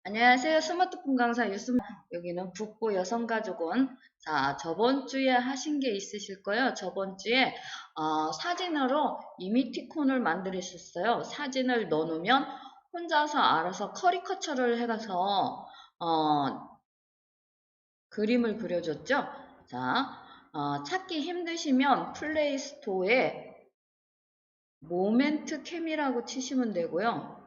안녕하세요. 스마트폰 강사 여기는 국보 여성가족원. 자, 저번 주에 하신 게 있으실 거예요. 저번 주에 사진으로 이미티콘을 만들으셨어요. 사진을 넣어놓으면 혼자서 알아서 커리커처를 해가서 그림을 그려줬죠. 자, 찾기 힘드시면 플레이스토어에 모멘트 캠이라고 치시면 되고요.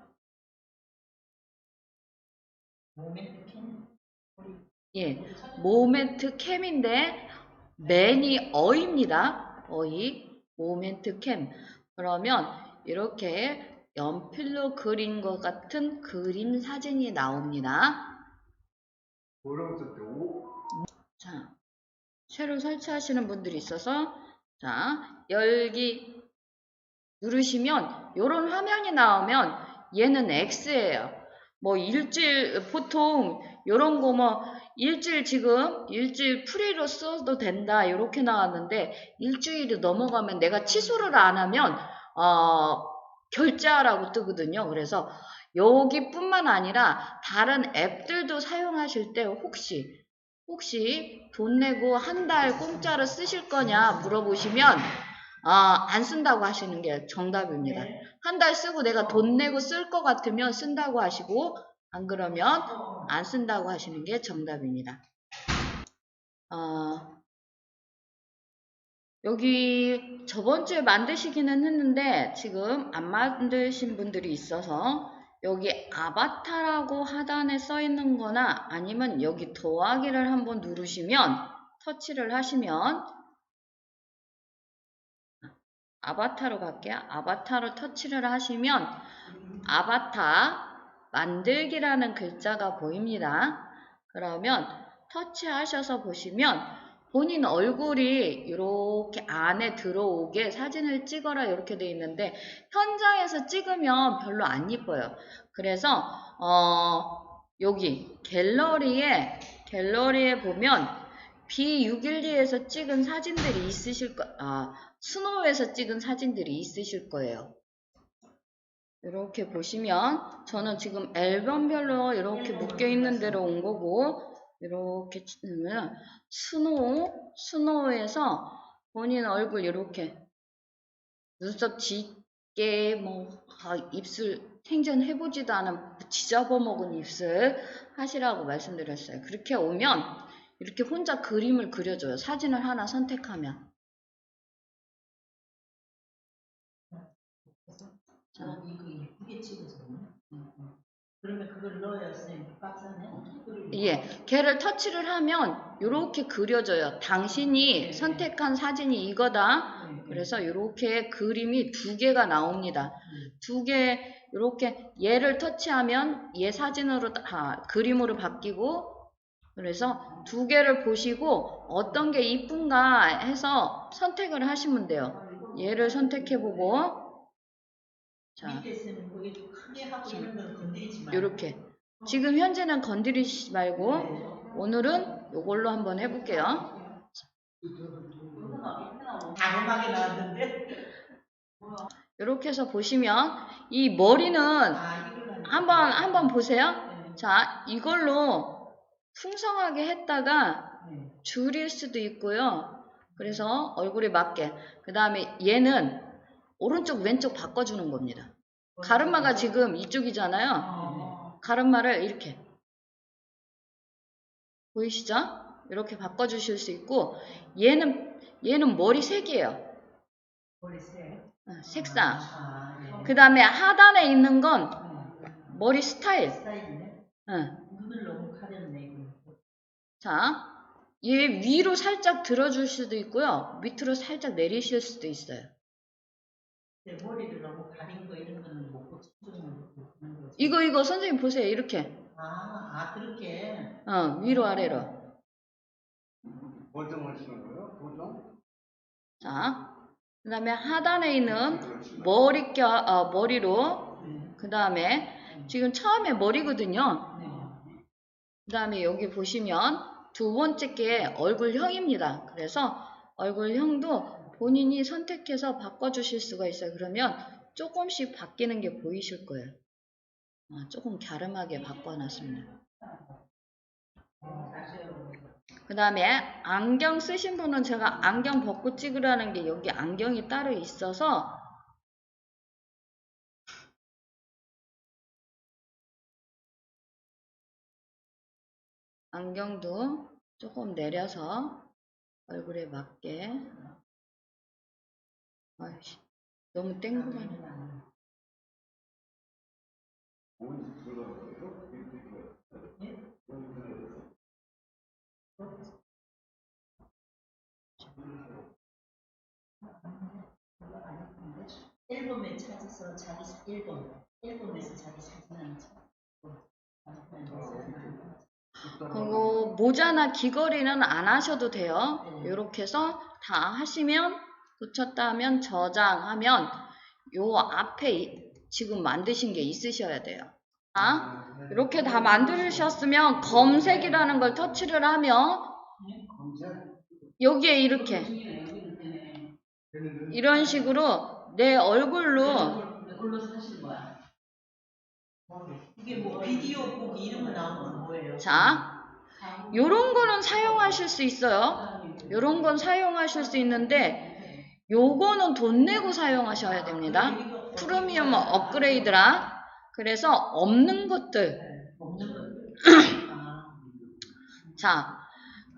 모멘트 캠? 예, 모멘트 캠인데 맨이 어입니다. 어이, 모멘트 캠. 그러면 이렇게 연필로 그린 것 같은 그림 사진이 나옵니다. 뭐라고 썼대? 자, 새로 설치하시는 분들이 있어서 자, 열기 누르시면 이런 화면이 나오면 얘는 X예요. 뭐 일주일 보통 요런 거 뭐 일주일 프리로 써도 된다 이렇게 나왔는데 일주일이 넘어가면 내가 취소를 안 하면 결제하라고 뜨거든요. 그래서 여기뿐만 아니라 다른 앱들도 사용하실 때 혹시 돈 내고 한 달 공짜로 쓰실 거냐 물어보시면 안 쓴다고 하시는 게 정답입니다. 한 달 쓰고 내가 돈 내고 쓸 것 같으면 쓴다고 하시고 안 그러면 안 쓴다고 하시는 게 정답입니다. 여기 저번 주에 만드시기는 했는데 지금 안 만드신 분들이 있어서 여기 아바타라고 하단에 써 있는 거나 아니면 여기 더하기를 한번 누르시면 터치를 하시면 아바타로 갈게요. 아바타로 터치를 하시면 아바타 만들기라는 글자가 보입니다. 그러면 터치하셔서 보시면 본인 얼굴이 이렇게 안에 들어오게 사진을 찍어라 이렇게 돼 있는데 현장에서 찍으면 별로 안 이뻐요. 그래서 여기 갤러리에 보면 B612에서 찍은 사진들이 있으실 스노우에서 찍은 사진들이 있으실 거예요. 이렇게 보시면 저는 지금 앨범별로 이렇게 묶여 있는 대로 온 거고 이렇게 치면 스노우에서 본인 얼굴 이렇게 눈썹 짙게 입술 생전해보지도 않은 지저분먹은 입술 하시라고 말씀드렸어요. 그렇게 오면 이렇게 혼자 그림을 그려줘요. 사진을 하나 선택하면. 자, 이거 예쁘게 찍어줬네. 그러면 그걸 넣어야 선생님 박스네. 예, 걔를 터치를 하면 이렇게 그려져요. 당신이 선택한 사진이 이거다. 그래서 이렇게 그림이 두 개가 나옵니다. 두 개, 이렇게 얘를 터치하면 얘 사진으로 그림으로 바뀌고 그래서 두 개를 보시고 어떤 게 이쁜가 해서 선택을 하시면 돼요. 얘를 선택해보고 자, 이렇게 지금 현재는 건드리지 말고 오늘은 이걸로 한번 해볼게요. 다름하게 나왔는데. 이렇게 해서 보시면 이 머리는 한번 보세요. 자, 이걸로 풍성하게 했다가 줄일 수도 있고요. 그래서 얼굴에 맞게. 그 다음에 얘는 오른쪽 왼쪽 바꿔주는 겁니다. 가르마가 지금 이쪽이잖아요. 가르마를 이렇게 보이시죠? 이렇게 바꿔주실 수 있고 얘는 머리색이에요. 색상. 그 다음에 하단에 있는 건 머리 스타일. 눈을 너무 가렸네. 자, 얘 위로 살짝 들어줄 수도 있고요. 밑으로 살짝 내리실 수도 있어요. 머리를 너무 가린 거 이런 거는 못 고치는 이거 선생님 보세요. 이렇게. 그렇게. 위로 아래로. 보정을 쓰는 거예요? 보정? 자, 그 다음에 하단에 있는 머리로. 그 다음에 지금 처음에 머리거든요. 그 다음에 여기 보시면 두 번째 게 얼굴형입니다. 그래서 얼굴형도 본인이 선택해서 바꿔주실 수가 있어요. 그러면 조금씩 바뀌는 게 보이실 거예요. 조금 갸름하게 바꿔놨습니다. 다시 해보세요. 그 다음에 안경 쓰신 분은 제가 안경 벗고 찍으라는 게 여기 안경이 따로 있어서 안경도 조금 내려서 얼굴에 맞게. 아이씨, 너무 땡그라네. 앨범에 찾아서 자기 앨범에서 자기 사진 하나 찾고 그리고 모자나 귀걸이는 안 하셔도 돼요. 이렇게 해서 다 하시면 붙였다 하면 저장하면 요 앞에 지금 만드신 게 있으셔야 돼요. 이렇게 다 만드셨으면 검색이라는 걸 터치를 하면 여기에 이렇게 이런 식으로 내 얼굴로 이걸로 사실 거야. 이게 뭐 비디오 보기 이런 거 나오는 건 뭐예요? 자, 요런 거는 사용하실 수 있어요. 요런 건 사용하실 수 있는데 요거는 돈 내고 사용하셔야 됩니다. 프리미엄 업그레이드라. 그래서 없는 것들. 자,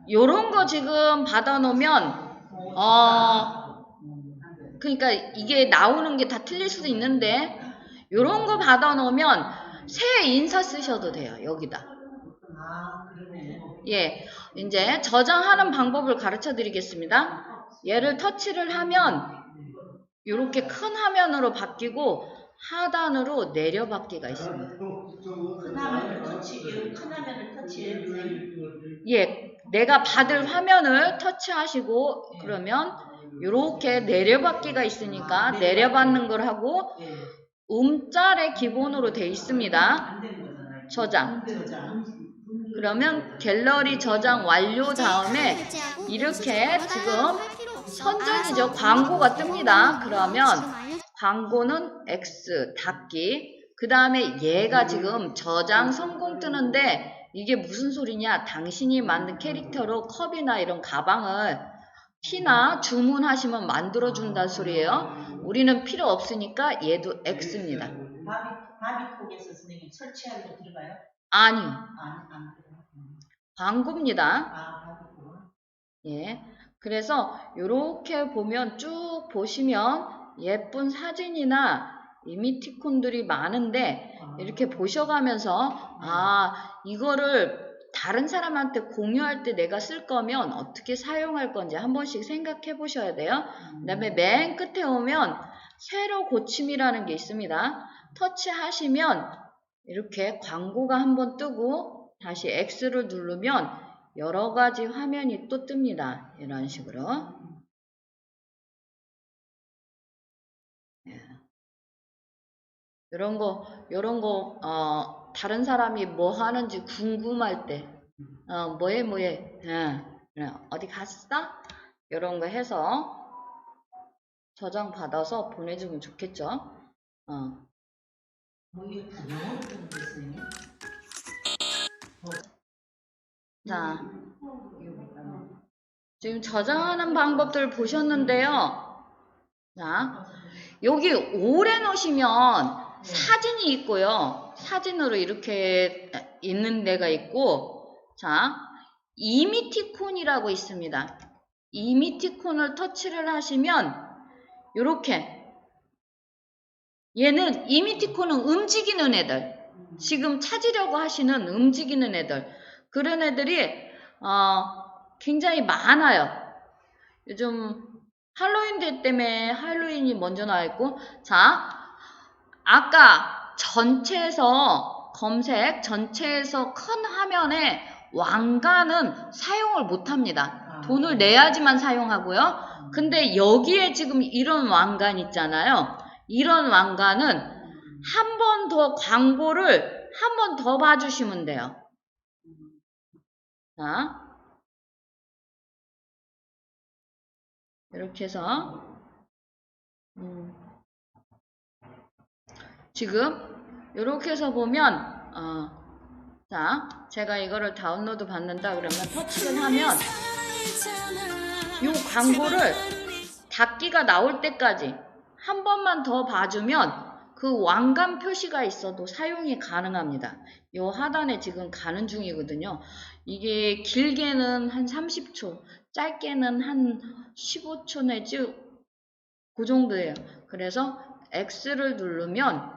요런 거 지금 받아놓으면 그러니까 이게 나오는 게 다 틀릴 수도 있는데 요런 거 받아놓으면 새 인사 쓰셔도 돼요. 여기다. 예, 이제 저장하는 방법을 가르쳐 드리겠습니다. 얘를 터치를 하면 이렇게 큰 화면으로 바뀌고 하단으로 내려받기가 있습니다. 큰 화면을 터치해야지. 예, 내가 받을 화면을 터치하시고 그러면 이렇게 내려받기가 있으니까 내려받는 걸 하고 음짤에 기본으로 돼 있습니다. 저장. 그러면 갤러리 저장 완료 다음에 이렇게 지금 선전이죠. 광고가 뜹니다. 그러면 광고는 X 닫기. 그 다음에 얘가 지금 저장 성공 뜨는데 이게 무슨 소리냐? 당신이 만든 캐릭터로 컵이나 이런 가방을 T나 주문하시면 만들어준다는 소리예요. 우리는 필요 없으니까 얘도 X입니다. 바비톡에서 선생님 설치하려고 들어가요? 아니요. 안 들어가요. 광고입니다. 예. 그래서 이렇게 보면 쭉 보시면 예쁜 사진이나 이미티콘들이 많은데 이렇게 보셔가면서 이거를 다른 사람한테 공유할 때 내가 쓸 거면 어떻게 사용할 건지 한 번씩 생각해 보셔야 돼요. 그 다음에 맨 끝에 오면 새로 고침이라는 게 있습니다. 터치하시면 이렇게 광고가 한번 뜨고 다시 X를 누르면 여러 가지 화면이 또 뜹니다. 이런 식으로. 이런 거, 다른 사람이 뭐 하는지 궁금할 때, 뭐해, 어디 갔어? 이런 거 해서 저장 받아서 보내주면 좋겠죠? 자, 지금 저장하는 방법들 보셨는데요. 자, 여기 오래 놓으시면 사진이 있고요. 사진으로 이렇게 있는 데가 있고, 자, 이미티콘이라고 있습니다. 이미티콘을 터치를 하시면 이렇게 얘는 이미티콘은 움직이는 애들, 지금 찾으려고 하시는 움직이는 애들, 그런 애들이 굉장히 많아요. 요즘 할로윈 데 때문에 할로윈이 먼저 나와 있고, 자, 아까 전체에서 검색 전체에서 큰 화면에 왕관은 사용을 못합니다. 돈을 내야지만 사용하고요. 근데 여기에 지금 이런 왕관 있잖아요. 이런 왕관은 한 번 더 광고를 한 번 더 봐주시면 돼요. 자, 이렇게 해서 지금 이렇게 해서 보면 자, 제가 이거를 다운로드 받는다 그러면 터치를 하면 이 광고를 닫기가 나올 때까지 한 번만 더 봐주면 그 왕관 표시가 있어도 사용이 가능합니다. 이 하단에 지금 가는 중이거든요. 이게 길게는 한 30초, 짧게는 한 15초 내지 그 정도예요. 그래서 X를 누르면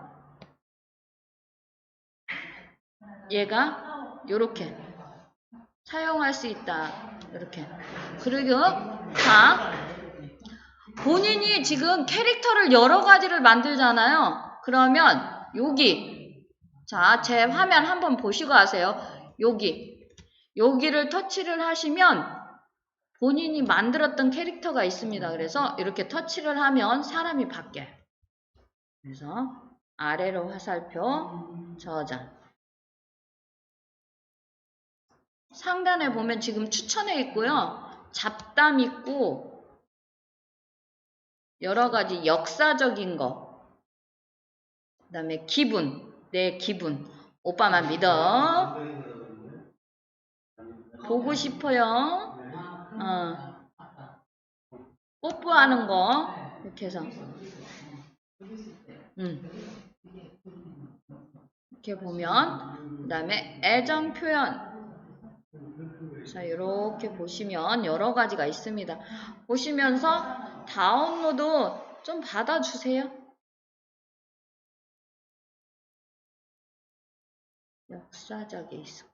얘가 이렇게 사용할 수 있다. 이렇게. 그리고 자, 본인이 지금 캐릭터를 여러 가지를 만들잖아요. 그러면 여기 자, 제 화면 한번 보시고 하세요. 여기를 터치를 하시면 본인이 만들었던 캐릭터가 있습니다. 그래서 이렇게 터치를 하면 사람이 바뀌어요. 그래서 아래로 화살표 저장. 상단에 보면 지금 추천해 있고요. 잡담 있고 여러 가지 역사적인 거. 그 다음에 기분, 내 기분. 오빠만 믿어. 보고 싶어요. 뽀뽀하는 거. 이렇게 해서. 이렇게 보면, 그 다음에 애정 표현. 자, 이렇게 보시면 여러 가지가 있습니다. 보시면서 다운로드 좀 받아주세요. 역사적이 있을까?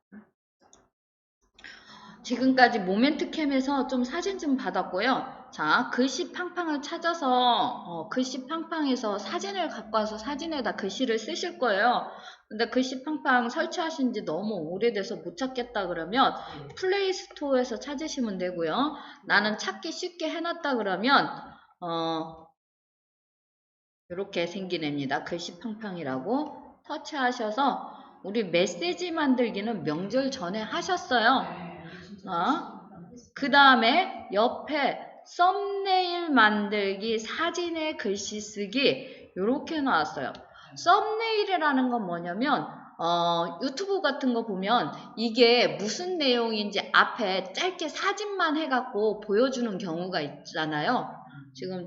지금까지 모멘트캠에서 좀 사진 좀 받았고요. 자, 글씨 팡팡을 찾아서 글씨 팡팡에서 사진을 갖고 와서 사진에다 글씨를 쓰실 거예요. 근데 글씨 팡팡 설치하신 지 너무 오래돼서 못 찾겠다 그러면 플레이스토어에서 찾으시면 되고요. 나는 찾기 쉽게 해놨다 그러면 이렇게 생긴 애입니다. 글씨 팡팡이라고 터치하셔서 우리 메시지 만들기는 명절 전에 하셨어요. 그 다음에 옆에 썸네일 만들기, 사진에 글씨 쓰기 이렇게 나왔어요. 썸네일이라는 건 뭐냐면 유튜브 같은 거 보면 이게 무슨 내용인지 앞에 짧게 사진만 해갖고 보여주는 경우가 있잖아요. 지금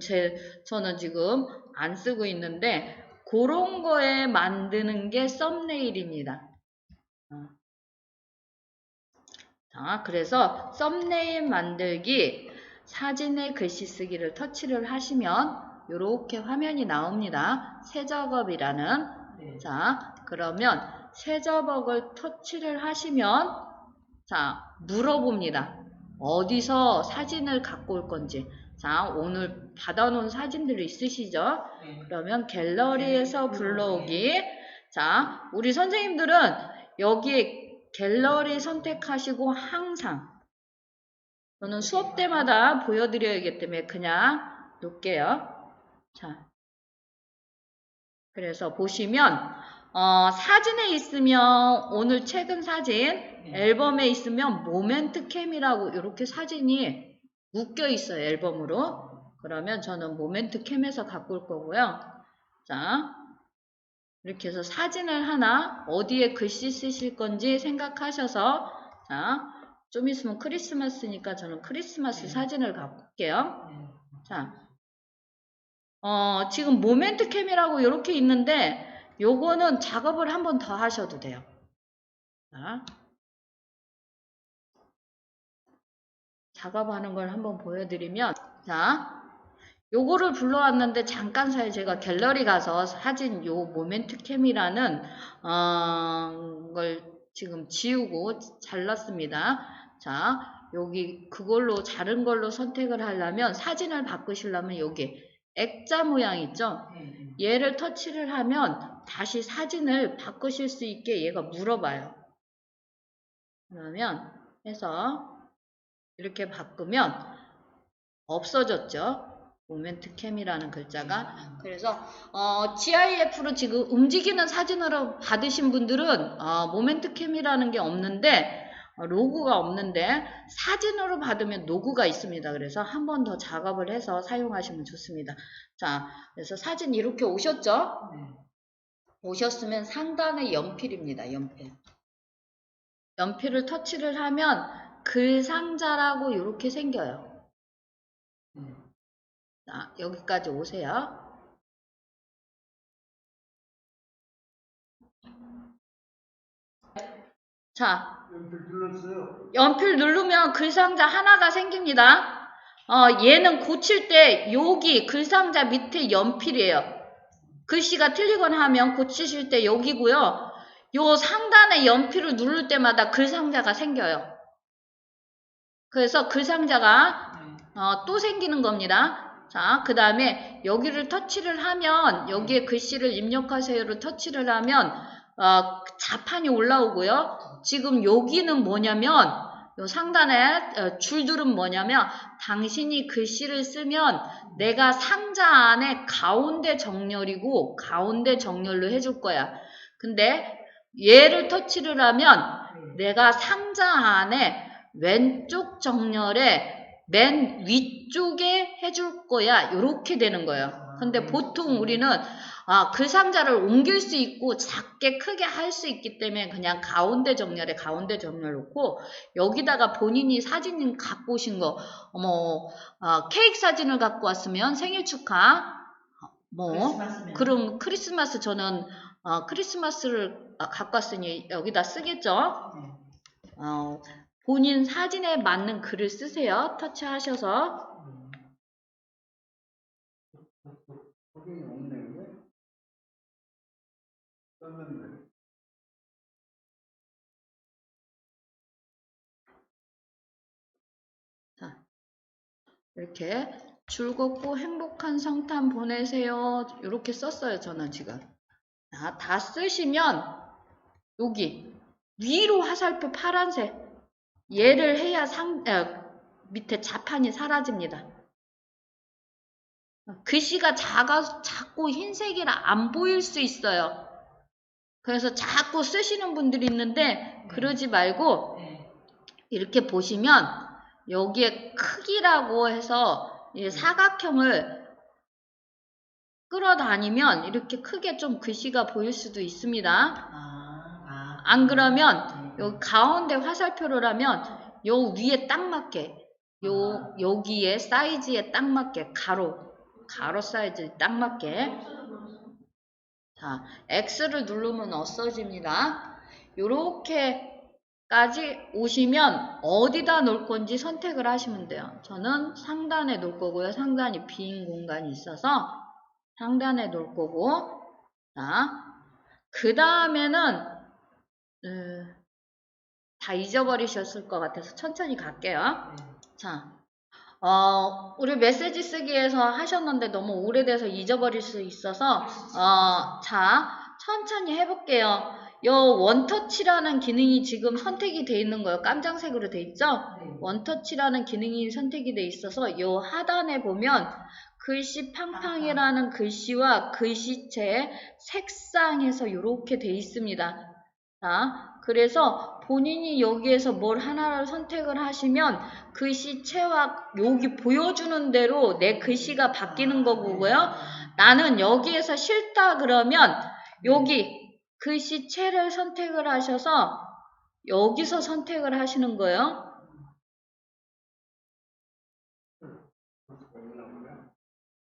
저는 지금 안 쓰고 있는데 그런 거에 만드는 게 썸네일입니다. 자, 그래서 썸네일 만들기, 사진에 글씨 쓰기를 터치를 하시면 이렇게 화면이 나옵니다. 새 작업이라는. 자, 그러면 새 작업을 터치를 하시면 자, 물어봅니다. 어디서 사진을 갖고 올 건지. 자, 오늘 받아놓은 사진들이 있으시죠? 그러면 갤러리에서 불러오기. 자, 우리 선생님들은 여기에 갤러리 선택하시고 항상 저는 수업 때마다 보여드려야기 때문에 그냥 놓을게요. 자, 그래서 보시면 사진에 있으면 오늘 최근 사진, 앨범에 있으면 모멘트 캠이라고 이렇게 사진이 묶여 있어요. 앨범으로. 그러면 저는 모멘트 캠에서 갖고 올 거고요. 자, 이렇게 해서 사진을 하나 어디에 글씨 쓰실 건지 생각하셔서 자, 좀 있으면 크리스마스니까 저는 크리스마스 사진을 갖고 올게요. 자, 지금 모멘트 캠이라고 이렇게 있는데 요거는 작업을 한 번 더 하셔도 돼요. 자, 작업하는 걸 한번 보여드리면 자, 요거를 불러왔는데 잠깐 사이에 제가 갤러리 가서 사진 요 모멘트 캠이라는 걸 지금 지우고 잘랐습니다. 자, 여기 그걸로 다른 걸로 선택을 하려면 사진을 바꾸시려면 여기 액자 모양 있죠? 얘를 터치를 하면 다시 사진을 바꾸실 수 있게 얘가 물어봐요. 그러면 해서 이렇게 바꾸면 없어졌죠? 모멘트 캠이라는 글자가. 그래서 GIF로 지금 움직이는 사진으로 받으신 분들은 모멘트 캠이라는 게 없는데 로고가 없는데 사진으로 받으면 로고가 있습니다. 그래서 한 번 더 작업을 해서 사용하시면 좋습니다. 자, 그래서 사진 이렇게 오셨죠? 보셨으면 상단의 연필입니다. 연필. 연필을 터치를 하면 글 상자라고 이렇게 생겨요. 자, 여기까지 오세요. 자, 연필 눌렀어요. 연필 누르면 글상자 하나가 생깁니다. 얘는 고칠 때 여기 글상자 밑에 연필이에요. 글씨가 틀리거나 하면 고치실 때 여기고요. 요 상단에 연필을 누를 때마다 글상자가 생겨요. 그래서 글상자가 또 생기는 겁니다. 자, 그 다음에 여기를 터치를 하면 여기에 글씨를 입력하세요를 터치를 하면 자판이 올라오고요. 지금 여기는 뭐냐면 요 상단에 줄들은 뭐냐면 당신이 글씨를 쓰면 내가 상자 안에 가운데 정렬이고 가운데 정렬로 해줄 거야. 근데 얘를 터치를 하면 내가 상자 안에 왼쪽 정렬에 맨 위쪽에 해줄 거야. 이렇게 되는 거예요. 근데 보통 우리는 글 상자를 옮길 수 있고 작게 크게 할 수 있기 때문에 그냥 가운데 정렬에 가운데 정렬 놓고 여기다가 본인이 사진 갖고 오신 거 케이크 사진을 갖고 왔으면 생일 축하 그럼 크리스마스 저는 크리스마스를 갖고 왔으니 여기다 쓰겠죠. 본인 사진에 맞는 글을 쓰세요. 터치하셔서. 확인이 없네, 이게. 썼는데. 자, 이렇게 즐겁고 행복한 성탄 보내세요. 이렇게 썼어요. 저는 지금. 자, 다 쓰시면 여기 위로 화살표 파란색 얘를 해야 밑에 자판이 사라집니다. 글씨가 작고 흰색이라 안 보일 수 있어요. 그래서 자꾸 쓰시는 분들이 있는데 그러지 말고 이렇게 보시면 여기에 크기라고 해서 사각형을 끌어다니면 이렇게 크게 좀 글씨가 보일 수도 있습니다. 안 그러면 여기 가운데 화살표를 하면 요 위에 딱 맞게 여기에 사이즈에 딱 맞게 가로 사이즈에 딱 맞게 자 X를 누르면 없어집니다. 요렇게까지 오시면 어디다 놓을 건지 선택을 하시면 돼요. 저는 상단에 놓을 거고요. 상단이 빈 공간이 있어서 상단에 놓을 거고 자, 그 다음에는 다 잊어버리셨을 것 같아서 천천히 갈게요. 자, 우리 메시지 쓰기에서 하셨는데 너무 오래돼서 잊어버릴 수 있어서 자, 천천히 해볼게요. 요 원터치라는 기능이 지금 선택이 돼 있는 거예요. 깜장색으로 돼 있죠? 원터치라는 기능이 선택이 돼 있어서 요 하단에 보면 글씨 팡팡이라는 글씨와 글씨체 색상에서 이렇게 돼 있습니다. 자, 그래서 본인이 여기에서 뭘 하나를 선택을 하시면 글씨체와 여기 보여주는 대로 내 글씨가 바뀌는 거고요. 나는 여기에서 싫다 그러면 여기 글씨체를 선택을 하셔서 여기서 선택을 하시는 거예요.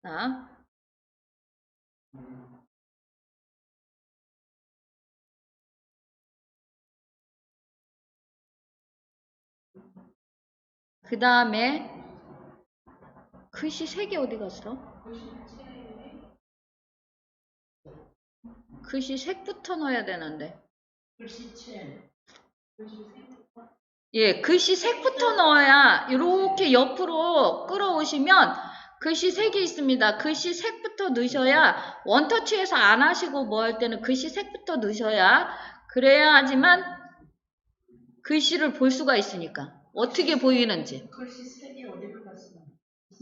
자, 그 다음에 글씨 색이 어디 갔어? 글씨 색부터 넣어야 되는데. 예, 글씨 색부터 넣어야 이렇게 옆으로 끌어오시면 글씨 색이 있습니다. 글씨 색부터 넣으셔야 원터치에서 안 하시고 뭐 할 때는 글씨 색부터 넣으셔야 그래야지만 글씨를 볼 수가 있으니까 어떻게 보이는지. 글씨 색이 어디로 갔어?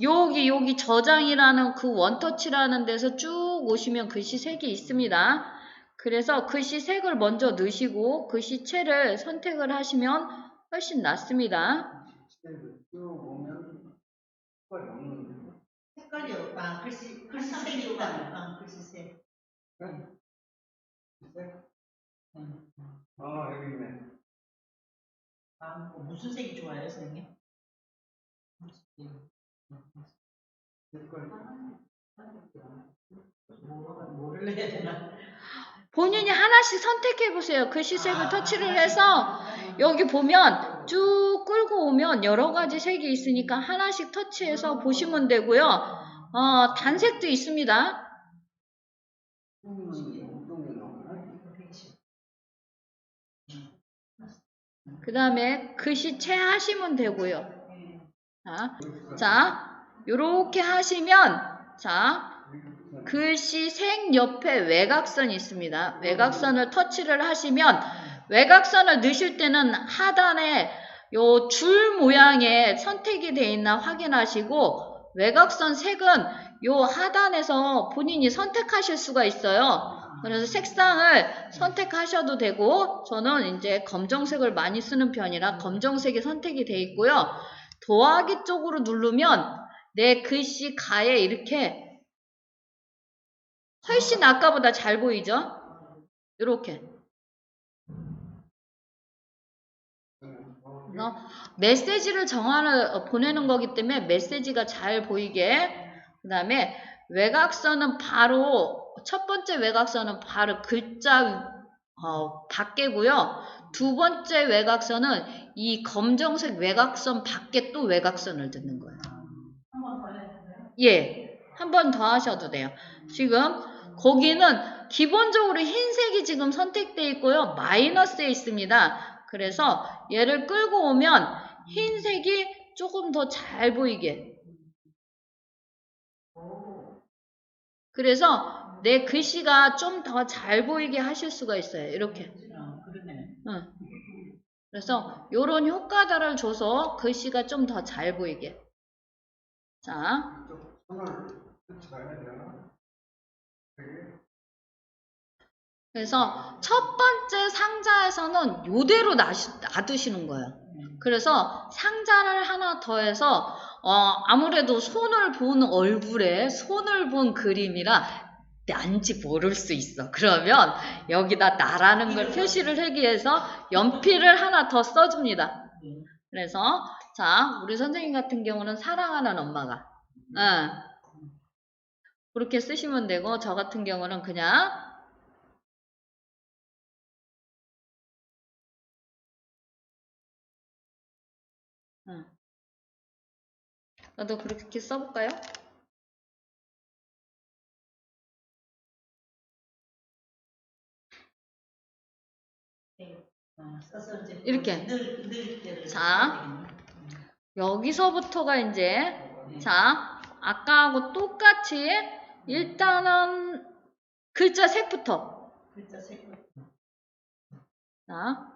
여기 저장이라는 그 원터치라는 데서 쭉 오시면 글씨 색이 있습니다. 그래서 글씨 색을 먼저 넣으시고 글씨체를 선택을 하시면 훨씬 낫습니다. 쭉 보면 색깔이 없는데. 색깔이 없다. 글씨 색이 있다. 글씨 색. 아, 여기 있네. 아, 무슨 색이 좋아요, 선생님? 색깔. 뭐를 해야 되나? 본인이 하나씩 선택해 보세요. 글씨색을 터치를 해서 여기 보면 쭉 끌고 오면 여러 가지 색이 있으니까 하나씩 터치해서 보시면 되고요. 단색도 있습니다. 운동이 나오네. 그 다음에 글씨체 하시면 되고요. 자, 요렇게 하시면, 자, 글씨 색 옆에 외곽선이 있습니다. 외곽선을 터치를 하시면, 외곽선을 넣으실 때는 하단에 요 줄 모양의 선택이 되어 있나 확인하시고, 외곽선 색은 요 하단에서 본인이 선택하실 수가 있어요. 그래서 색상을 선택하셔도 되고, 저는 이제 검정색을 많이 쓰는 편이라 검정색이 선택이 되어 있고요. 더하기 쪽으로 누르면 내 글씨 가에 이렇게 훨씬 아까보다 잘 보이죠? 이렇게. 메시지를 보내는 거기 때문에 메시지가 잘 보이게. 그 다음에 외곽선은 바로 첫 번째 외곽선은 바로 글자 밖에고요. 두 번째 외곽선은 이 검정색 외곽선 밖에 또 외곽선을 듣는 거예요. 예, 한 번 더 하셔도 돼요. 지금 거기는 기본적으로 흰색이 지금 선택되어 있고요. 마이너스에 있습니다. 그래서 얘를 끌고 오면 흰색이 조금 더 잘 보이게. 그래서 내 글씨가 좀 더 잘 보이게 하실 수가 있어요. 이렇게. 응. 그래서 요런 효과들을 줘서 글씨가 좀 더 잘 보이게. 자. 손을 터치해야 되나? 그래서 첫 번째 상자에서는 요대로 놔두시는 거예요. 그래서 상자를 하나 더해서 아무래도 손을 본 얼굴에 손을 본 그림이라 난지 모를 수 있어. 그러면 여기다 나라는 걸 표시를 하기 위해서 연필을 하나 더 써줍니다. 그래서 자, 우리 선생님 같은 경우는 사랑하는 엄마가 그렇게 쓰시면 되고, 저 같은 경우는 그냥 나도 그렇게 써볼까요? 이렇게. 자, 여기서부터가 이제, 자, 아까하고 똑같이 일단은 글자 색부터. 자,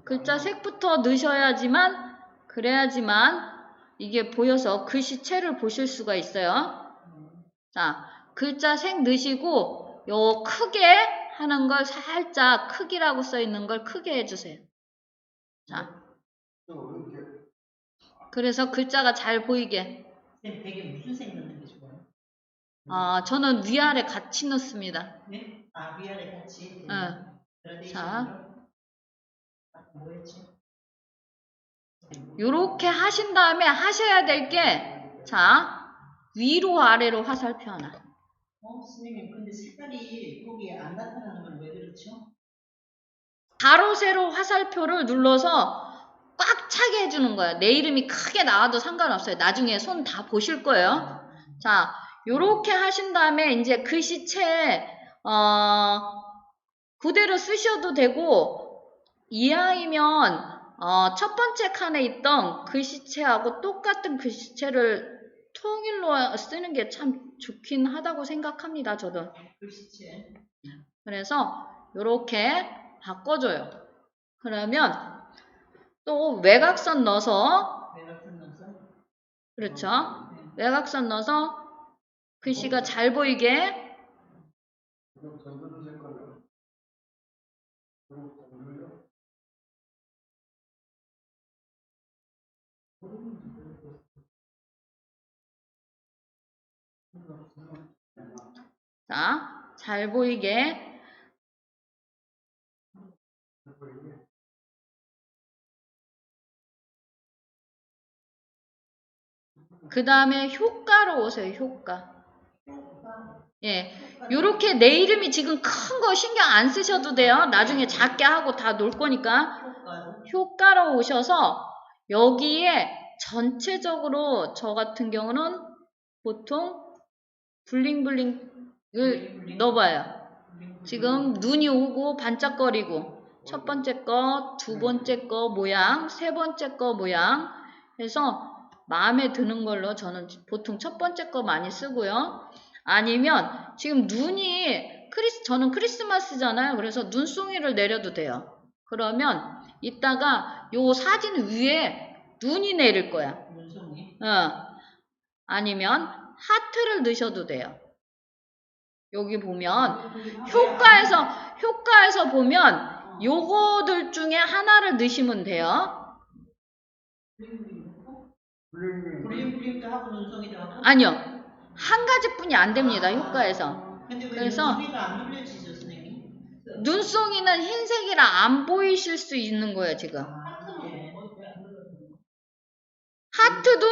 글자 색부터 넣으셔야지만, 그래야지만 이게 보여서 글씨체를 보실 수가 있어요. 자, 글자 색 넣으시고 요 크게 하는 걸 살짝 크기라고 써 있는 걸 크게 해주세요. 자, 그래서 글자가 잘 보이게. 되게 무슨 색 넣는 게 좋아요? 저는 위아래 같이 넣습니다. 네? 아, 위아래 같이? 자, 요렇게 하신 다음에 하셔야 될 게, 자, 위로 아래로 화살표 하나. 선생님, 근데 색깔이 거기에 안 나타나는 건 왜 그렇죠? 가로 세로 화살표를 눌러서 꽉 차게 해주는 거예요. 내 이름이 크게 나와도 상관없어요. 나중에 손 다 보실 거예요. 자, 요렇게 하신 다음에 이제 글씨체 그대로 쓰셔도 되고, 이왕이면 첫 번째 칸에 있던 글씨체하고 똑같은 글씨체를 통일로 쓰는 게 참 좋긴 하다고 생각합니다. 저도. 글씨체. 그래서 요렇게 바꿔줘요. 그러면 또 외곽선 넣어서, 그렇죠? 외곽선 넣어서 글씨가 잘 보이게. 자, 잘 보이게. 그 다음에 효과로 오세요. 효과. 예, 요렇게 내 이름이 지금 큰 거 신경 안 쓰셔도 돼요. 나중에 작게 하고 다 놓을 거니까. 효과로 오셔서 여기에 전체적으로 저 같은 경우는 보통 블링블링을 넣어봐요. 지금 눈이 오고 반짝거리고 첫 번째 거, 두 번째 거 모양, 세 번째 거 모양 해서 마음에 드는 걸로 저는 보통 첫 번째 거 많이 쓰고요. 아니면 지금 눈이 저는 크리스마스잖아요. 그래서 눈송이를 내려도 돼요. 그러면 이따가 요 사진 위에 눈이 내릴 거야. 아니면 하트를 넣으셔도 돼요. 여기 보면 효과에서 보면 요거들 중에 하나를 넣으시면 돼요. 블링블링도 하고 눈송이도 하고? 아니요. 한 가지뿐이 안 됩니다. 효과에서. 근데 왜 그래서 눈송이가 안 눌려지죠, 선생님? 눈송이는 흰색이라 안 보이실 수 있는 거예요, 지금. 하트도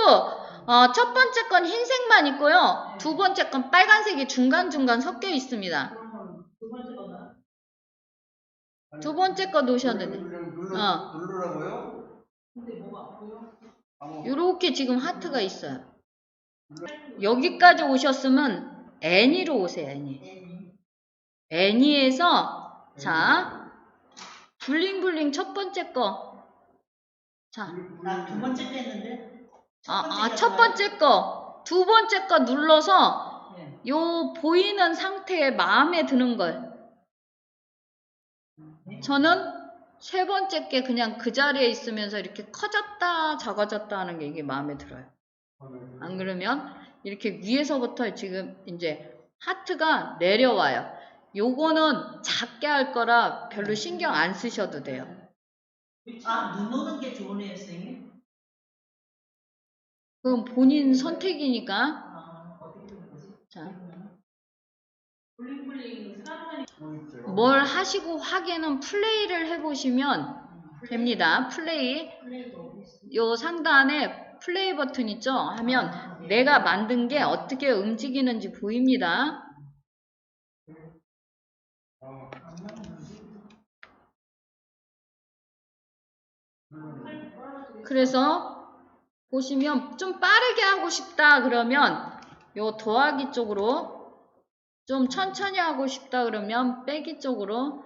첫 번째 건 흰색만 있고요. 두 번째 건 빨간색이 중간중간 섞여 있습니다. 두 번째 거 놓으셔도 돼요. 누르라고요? 요렇게 지금 하트가 있어요. 여기까지 오셨으면 애니로 오세요. 애니에서 자 블링블링 첫 번째 거. 자, 두 번째 거 했는데? 첫 번째 거, 두 번째 거 눌러서 요 보이는 상태에 마음에 드는 걸. 저는 세 번째 게 그냥 그 자리에 있으면서 이렇게 커졌다 작아졌다 하는 게 이게 마음에 들어요. 안 그러면 이렇게 위에서부터 지금 이제 하트가 내려와요. 요거는 작게 할 거라 별로 신경 안 쓰셔도 돼요. 눈 오는 게 좋으네요, 선생님. 그건 본인 선택이니까. 자, 뭘 하시고 하기에는 플레이를 해보시면 됩니다. 플레이. 요 상단에 플레이 버튼 있죠? 하면 내가 만든 게 어떻게 움직이는지 보입니다. 그래서 보시면 좀 빠르게 하고 싶다 그러면 요 더하기 쪽으로, 좀 천천히 하고 싶다 그러면 빼기 쪽으로.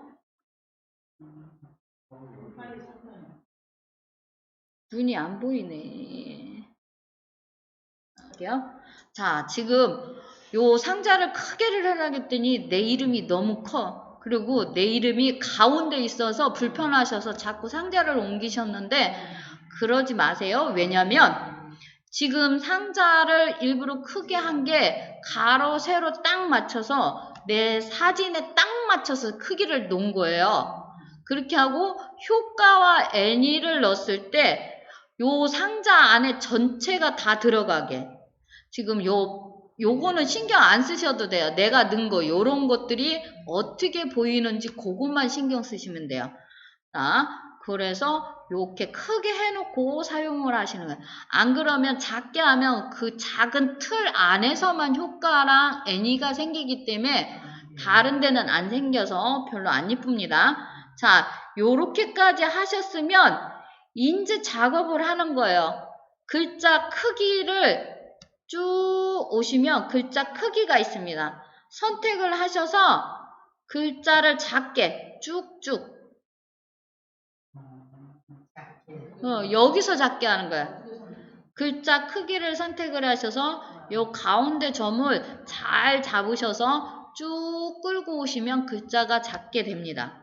눈이 안 보이네. 할게요. 자, 지금 요 상자를 크게를 하라겠더니 내 이름이 너무 커. 그리고 내 이름이 가운데 있어서 불편하셔서 자꾸 상자를 옮기셨는데 그러지 마세요. 왜냐면 지금 상자를 일부러 크게 한 게 가로 세로 딱 맞춰서 내 사진에 딱 맞춰서 크기를 놓은 거예요. 그렇게 하고 효과와 애니를 넣었을 때 요 상자 안에 전체가 다 들어가게. 지금 요거는 신경 안 쓰셔도 돼요. 내가 넣은 거 요런 것들이 어떻게 보이는지 그것만 신경 쓰시면 돼요. 자, 그래서 이렇게 크게 해놓고 사용을 하시는 거예요. 안 그러면 작게 하면 그 작은 틀 안에서만 효과랑 애니가 생기기 때문에 다른 데는 안 생겨서 별로 안 이쁩니다. 자, 요렇게까지 하셨으면 이제 작업을 하는 거예요. 글자 크기를 쭉 오시면 글자 크기가 있습니다. 선택을 하셔서 글자를 작게 쭉쭉 여기서 작게 하는 거야. 글자 크기를 선택을 하셔서 요 가운데 점을 잘 잡으셔서 쭉 끌고 오시면 글자가 작게 됩니다.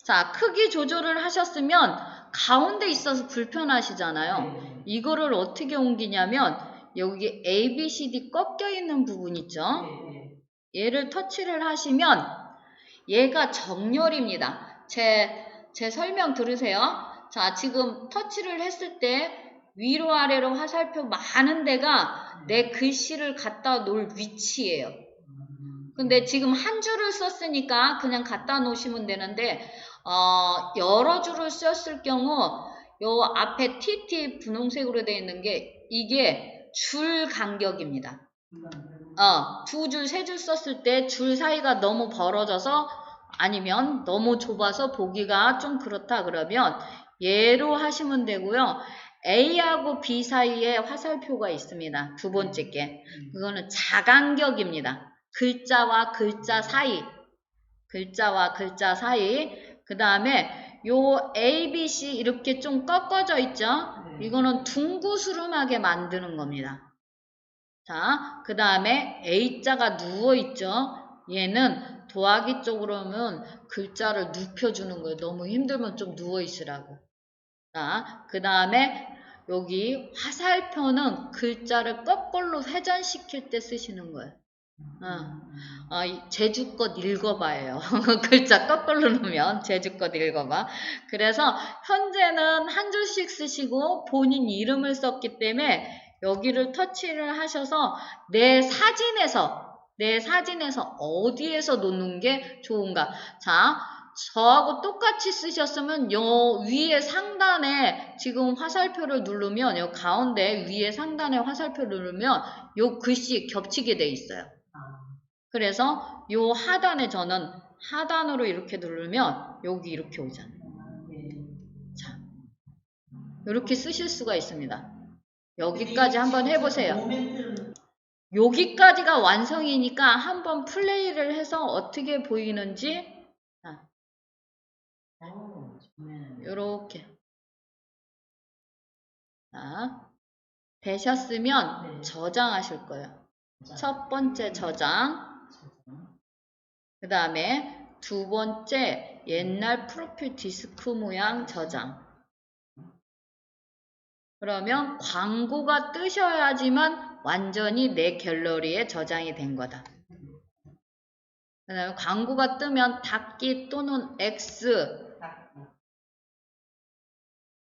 자, 크기 조절을 하셨으면 가운데 있어서 불편하시잖아요. 이거를 어떻게 옮기냐면 여기 A, B, C, D 꺾여 있는 부분 있죠? 얘를 터치를 하시면 얘가 정렬입니다. 제 설명 들으세요. 자, 지금 터치를 했을 때 위로 아래로 화살표 많은 데가 내 글씨를 갖다 놓을 위치예요. 근데 지금 한 줄을 썼으니까 그냥 갖다 놓으시면 되는데 여러 줄을 썼을 경우 요 앞에 TT 분홍색으로 되어 있는 게 이게 줄 간격입니다. 두 줄, 세 줄 썼을 때 줄 사이가 너무 벌어져서 아니면 너무 좁아서 보기가 좀 그렇다 그러면 얘로 하시면 되고요. A하고 B 사이에 화살표가 있습니다. 두 번째 게. 그거는 자간격입니다. 글자와 글자 사이. 글자와 글자 사이. 그 다음에 요 A, B, C 이렇게 좀 꺾어져 있죠? 이거는 둥구스름하게 만드는 겁니다. 자, 그 다음에 A자가 누워있죠? 얘는 더하기 쪽으로 하면 글자를 눕혀주는 거예요. 너무 힘들면 좀 누워있으라고. 자, 그 다음에 여기 화살표는 글자를 거꾸로 회전시킬 때 쓰시는 거예요. 제주껏 읽어봐요. 글자 거꾸로 놓으면 제주껏 읽어봐. 그래서 현재는 한 줄씩 쓰시고 본인 이름을 썼기 때문에 여기를 터치를 하셔서 내 사진에서 어디에서 놓는 게 좋은가. 자, 저하고 똑같이 쓰셨으면 요 위에 상단에 지금 화살표를 누르면 요 가운데 위에 상단에 화살표를 누르면 요 글씨 겹치게 돼 있어요. 그래서 요 하단에 저는 하단으로 이렇게 누르면 여기 이렇게 오잖아요. 자, 이렇게 쓰실 수가 있습니다. 여기까지 한번 해보세요. 여기까지가 완성이니까 한번 플레이를 해서 어떻게 보이는지 요렇게 되셨으면 저장하실 거예요. 첫 번째 저장, 그 다음에 두 번째 옛날 프로필 디스크 모양 저장. 그러면 광고가 뜨셔야지만 완전히 내 갤러리에 저장이 된 거다. 그 다음에 광고가 뜨면 닫기 또는 X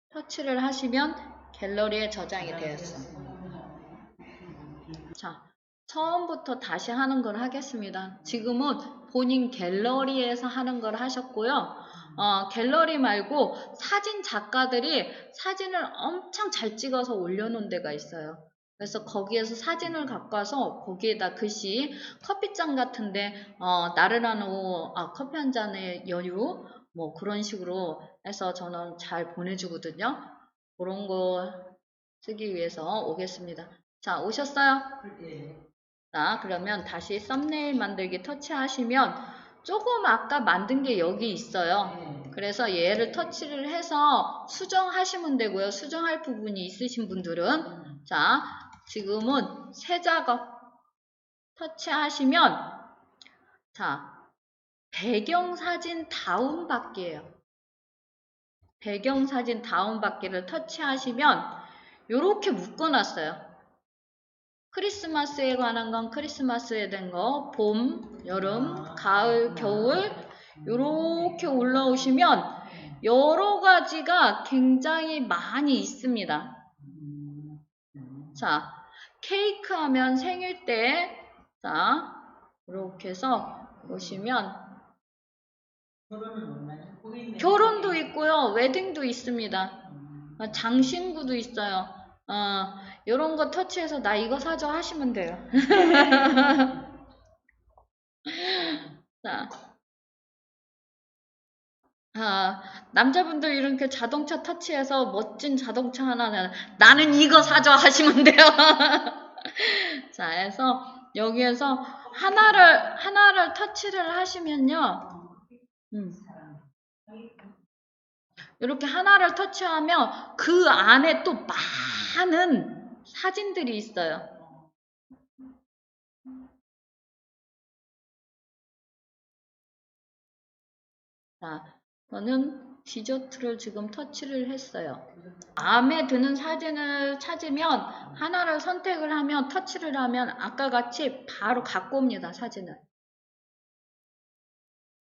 터치를 하시면 갤러리에 저장이 되었어요. 자, 처음부터 다시 하는 걸 하겠습니다. 지금은 본인 갤러리에서 하는 걸 하셨고요. 갤러리 말고 사진 작가들이 사진을 엄청 잘 찍어서 올려놓은 데가 있어요. 그래서 거기에서 사진을 갖고 와서 거기에다 글씨 커피잔 같은데 나른한 오후 커피 한 잔의 여유 뭐 그런 식으로 해서 저는 잘 보내주거든요. 그런 거 쓰기 위해서 오겠습니다. 자, 오셨어요? 자, 그러면 다시 썸네일 만들기 터치하시면 조금 아까 만든 게 여기 있어요. 그래서 얘를 터치를 해서 수정하시면 되고요. 수정할 부분이 있으신 분들은 자, 지금은 새 작업 터치하시면 자, 배경사진 다운받기예요. 배경사진 다운받기를 터치하시면 이렇게 묶어놨어요. 크리스마스에 관한 건 크리스마스에 된 거, 봄, 여름, 가을, 겨울 이렇게 올라오시면 여러 가지가 굉장히 많이 있습니다. 자, 케이크 하면 생일 때, 자, 이렇게 해서 보시면 결혼도 있고요, 웨딩도 있습니다. 장신구도 있어요. 이런 거 터치해서 나 이거 사줘 하시면 돼요. 자, 남자분들 이렇게 자동차 터치해서 멋진 자동차 하나 나는 이거 사줘 하시면 돼요. 자, 해서 여기에서 하나를 터치를 하시면요. 이렇게 하나를 터치하면 그 안에 또 많은 사진들이 있어요. 자, 저는 디저트를 지금 터치를 했어요. 마음에 드는 사진을 찾으면 하나를 선택을 하면 터치를 하면 아까 같이 바로 갖고 옵니다.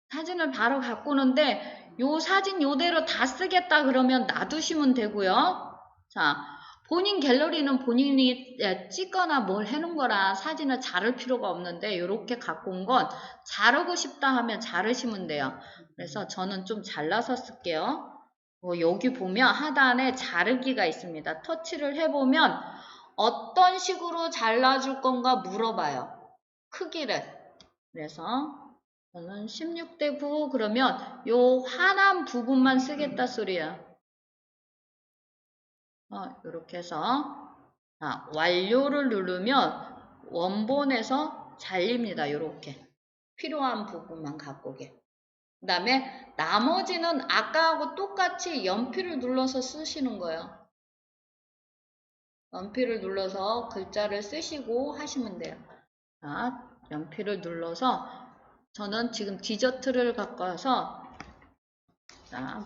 사진을 바로 갖고 오는데 요 사진 요대로 다 쓰겠다 그러면 놔두시면 되고요. 자, 본인 갤러리는 본인이 찍거나 뭘 해놓은 거라 사진을 자를 필요가 없는데 이렇게 갖고 온 건 자르고 싶다 하면 자르시면 돼요. 그래서 저는 좀 잘라서 쓸게요. 여기 보면 하단에 자르기가 있습니다. 터치를 해보면 어떤 식으로 잘라줄 건가 물어봐요. 크기를. 그래서 저는 16대 9 그러면 요 환한 부분만 쓰겠다 소리야. 이렇게 해서 완료를 누르면 원본에서 잘립니다. 이렇게 필요한 부분만 갖고 오게. 그 다음에 나머지는 아까하고 똑같이 연필을 눌러서 쓰시는 거예요. 연필을 눌러서 글자를 쓰시고 하시면 돼요. 자, 연필을 눌러서 저는 지금 디저트를 갖고 와서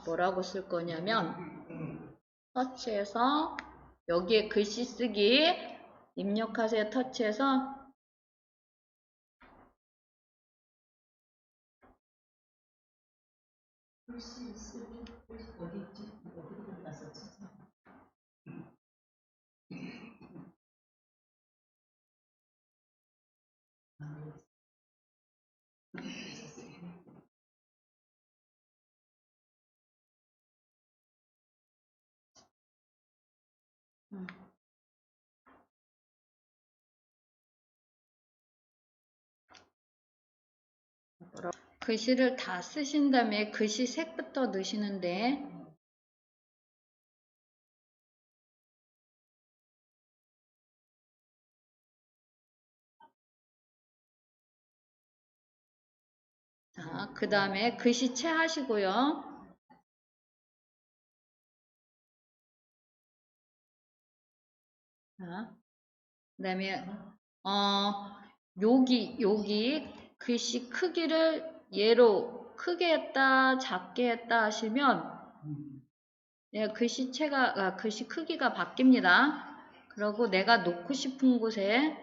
뭐라고 쓸 거냐면 터치해서 여기에 글씨 쓰기 입력하세요. 터치해서 글씨 쓰기 어디 있지? 어디로 갔었지? 글씨를 다 쓰신 다음에 글씨 색부터 넣으시는데 자, 그 다음에 글씨체 하시고요. 자, 그 다음에 여기 글씨 크기를 얘로 크게 했다 작게 했다 하시면 글씨체가 글씨 크기가 바뀝니다. 그리고 내가 놓고 싶은 곳에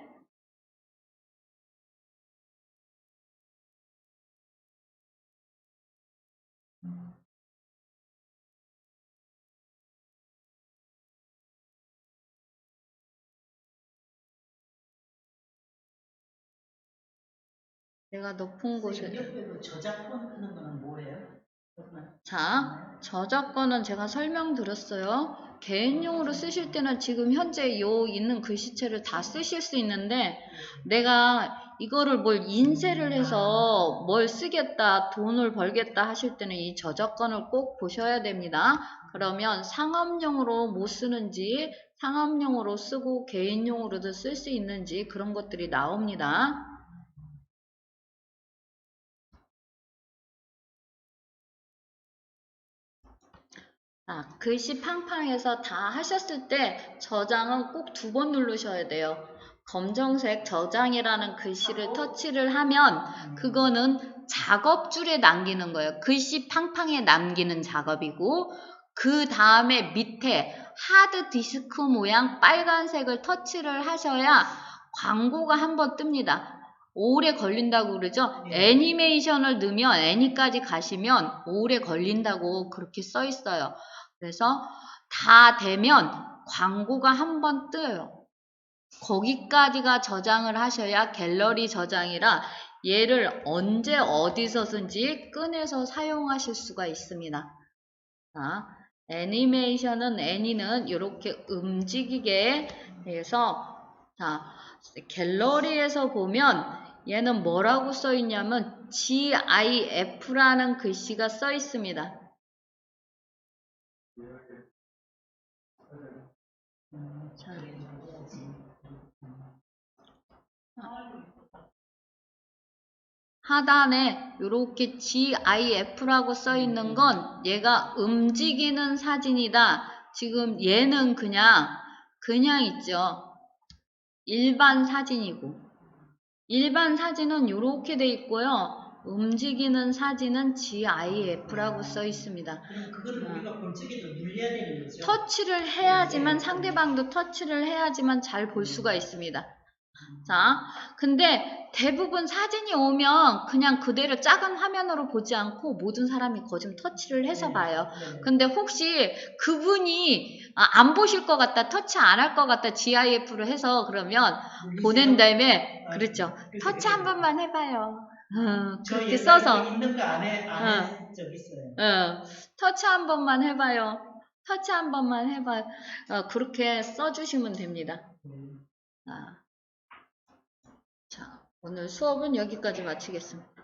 내가 높은 곳에 옆에도 저작권 하는 거는 뭐예요? 자, 저작권은 제가 설명드렸어요. 개인용으로 쓰실 때는 지금 현재 요 있는 글씨체를 다 쓰실 수 있는데 내가 이거를 뭘 인쇄를 해서 뭘 쓰겠다, 돈을 벌겠다 하실 때는 이 저작권을 꼭 보셔야 됩니다. 그러면 상업용으로 못 쓰는지, 상업용으로 쓰고 개인용으로도 쓸 수 있는지 그런 것들이 나옵니다. 글씨 팡팡해서 다 하셨을 때 저장은 꼭 2번 누르셔야 돼요. 검정색 저장이라는 글씨를 터치를 하면 그거는 작업줄에 남기는 거예요. 글씨 팡팡에 남기는 작업이고 그 다음에 밑에 하드 디스크 모양 빨간색을 터치를 하셔야 광고가 한번 뜹니다. 오래 걸린다고 그러죠? 애니메이션을 넣으면 애니까지 가시면 오래 걸린다고 그렇게 써 있어요. 그래서 다 되면 광고가 한번 뜨요. 거기까지가 저장을 하셔야 갤러리 저장이라 얘를 언제 어디서든지 꺼내서 사용하실 수가 있습니다. 자, 애니메이션은 애니는 이렇게 움직이게 해서 갤러리에서 보면 얘는 뭐라고 써 있냐면 GIF라는 글씨가 써 있습니다. 하단에 이렇게 GIF라고 써 있는 건 얘가 움직이는 사진이다. 지금 얘는 그냥 있죠. 일반 사진이고 일반 사진은 이렇게 돼 있고요. 움직이는 사진은 GIF라고 써 있습니다. 그럼 그거를 우리가 볼 적에도 눌려야 되는 거죠? 터치를 해야지만 상대방도 터치를 해야지만 잘 볼 수가 있습니다. 자, 근데 대부분 사진이 오면 그냥 그대로 작은 화면으로 보지 않고 모든 사람이 거좀 터치를 해서 봐요. 근데 혹시 그분이 안 보실 것 같다, 터치 안 할 것 같다, GIF로 해서 그러면 보낸 다음에, 그렇죠. 터치 한 번만 해봐요. 그렇게 써서. 있는 거 안 한 적 있어요. 터치 한 번만 해봐요. 터치 한 번만 해봐요. 그렇게 써주시면 됩니다. 자, 오늘 수업은 여기까지 마치겠습니다.